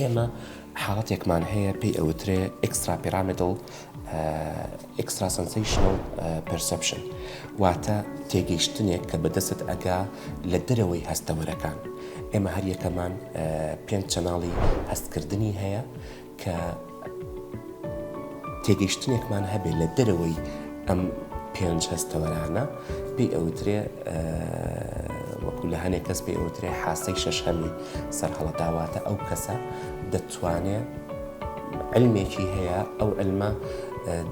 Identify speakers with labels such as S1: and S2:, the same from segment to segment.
S1: ئێمە حاڵەتێکمان هەیە پێی ئەوترێ ئێکسترا پیرامیدل ئێکسترا سنسیشنال پرسەپشن، واتە تێگەیشتنێک کە بەدەست ئەگا لە دەرەوەی هەستەوەرەکان. ئێمە هەر یەکەمان 5 چەناڵی هەستکردنی هەیە کە تێگەیشتنێکمان هەبێت لە دەرەوەی ئەم 5 هەستەوەرانە پێی ئەوترێ وەکو لە هەنێک کەس پێی ئەوترێ حاسەی شەشەمی سەرهەڵەداواتە ئەو کەسە دەتوانێت علمێکی هەیە ئەو علمە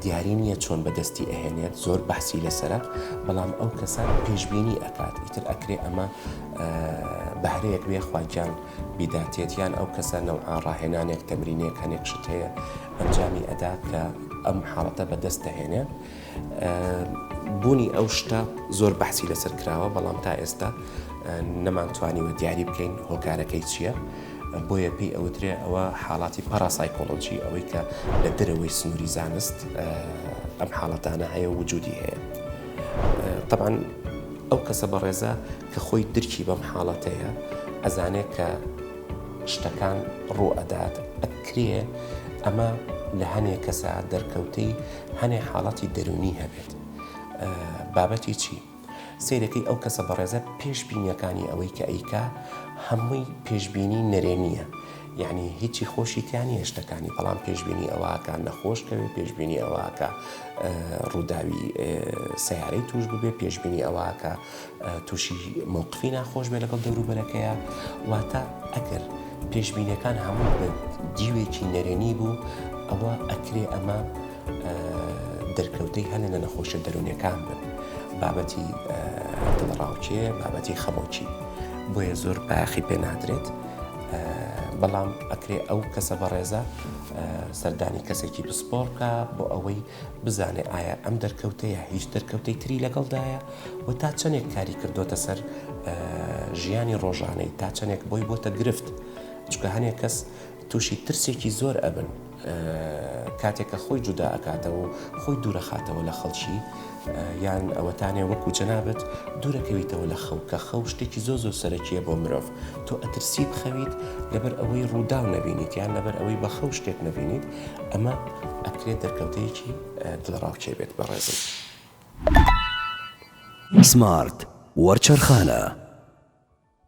S1: دیاری نییە چۆن بەدەستی ئەهێنێت زۆر بەحسی لەسرە، بەڵام ئەو کەسە پێشبینی ئەکات ئیتر ئەکرێ ئەمە بەهرەیەک بێ خواگیان بیداتێتیان ئەو کەسە نەوعا ڕاهێنانێک تەمرینێک هەنێک شت هەیە ئەنجامی ئەدا کە ئەم حاڵەتە بەدەست دەهێنێ. بوونی ئەو شتە زۆر بەحسی لەسەر کراوە، بەڵام تا ئێستا نەمانتوانیوە دیاری بکەین هۆکارەکەی چییە. بۆیە پێی ئەوترێ ئەوە حاڵاتی پاراسایکۆلۆجی، ئەوەی کە لە دەرەوەی سنووری زانست ئەم حاڵەتانە هەیە و وجودی هەیە. طبعاً ئەو کەسە بەڕێزە کە خۆی درکی بەم حاڵەتەیە ئەزانێت کە شتەکان ڕوو ئەدات ئەکرێ ئەمە لە هەنێک کەسە دەرکەوتەی هەنێ حاڵەتی دەرونی هەبێت. بابەتی چی؟ سیرەکەی ئەو کەسە بەڕێزە پێشبینیەکانی ئەوەی کە ئەیکا هەمووی پێشبینی نەرێنیە، یعنی هیچی خۆشی تیانی شتەکانی، بەڵام پێشبینی ئەوەکە نەخۆشکەوێت، پێشبینی ئەوەکە ڕووداوی سیارەی توش ببێ، پێشبینی ئەوەکە تووشی مووقفی ناخۆش بێ لەگەڵ دەوروبەرەکەیە. واتە ئەگەر پێشبینیەکان هەموو بە دیوێکی نەرێنی بوو، ئەوە ئەکرێ ئەمە دەرکەوتەی هەلە لە نەخۆشە دەرونیەکان بن، بابەتی دڵڕاوچێ، بابەتی خەمۆکی. بۆیە زۆر باخی پێ نادرێت، بەڵام ئەکرێ ئەو کەسە بەڕێزە سەردانی کەسێکی پسپۆڕکە بۆ ئەوەی بزانێ ئایا ئەم دەرکەوتەیە هیچ دەرکەوتەی تری لەگەڵدایە و تا چەندێک کاری کردوتە سەر ژیانی ڕۆژانەی، تا چەندێک بۆی بۆتە گرفت. چونکە هەنێک کەس تووشی ترسێکی زۆر ئەبن کاتێکە خۆی جودا ئەکاتەوە و خۆی دوورەخاتەوە لە خەڵکی، یان ئەوەتانێ وەکو جەنابەت دوورەکەویتەوە لە خەو، کە خەو شتێکی زۆر سەرەکیە بۆ مرۆڤ. تۆ ئەترسی بخەویت لەبەر ئەوەی ڕووداو نەبینیت، یان لەبەر ئەوەی بە خەو شتێک نەبینیت، ئەمە ئەکرێت دەرکەوتەیەکی دڵڕاوچێ بێت بەڕێزم.
S2: سمارت وەرچەرخانە.